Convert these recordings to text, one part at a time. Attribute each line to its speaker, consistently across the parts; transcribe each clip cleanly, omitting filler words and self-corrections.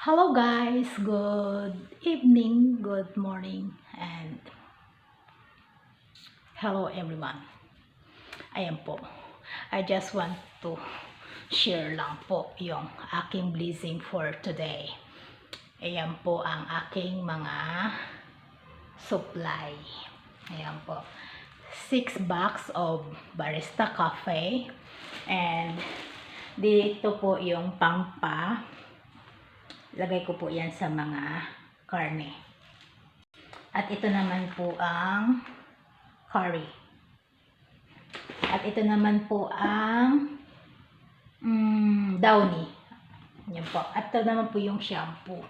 Speaker 1: Hello guys, good evening, good morning, and hello everyone. Ayan po, I just want to share lang po yung aking blessing for today. Ayan po ang aking mga supply. Ayan po, 6 box of Barista Cafe, and dito po yung pangpa. Lagay ko po yan sa mga karne. At ito naman po ang curry. At ito naman po ang downy. Yan po. At ito naman po yung shampoo.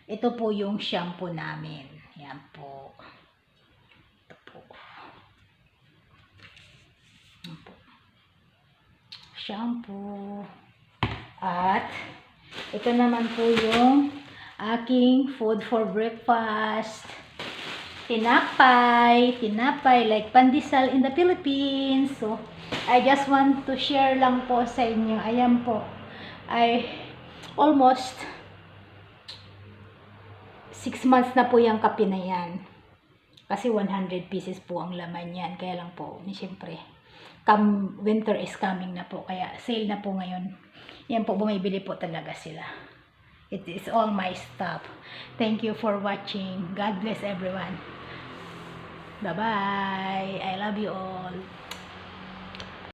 Speaker 1: Ito po yung shampoo namin. Yan po. Ito po. Yan po. Shampoo. At ito naman po yung aking food for breakfast. Tinapay like pandesal in the Philippines. So, I just want to share lang po sa inyo. Ayan po. Ay almost 6 months na po yung kape na yan. Kasi 100 pieces po ang laman yan. Kaya lang po, siyempre, winter is coming na po. Kaya sale na po ngayon. Yan po, bumibili po talaga sila. It is all my stuff. Thank you for watching. God bless everyone. Bye-bye. I love you all.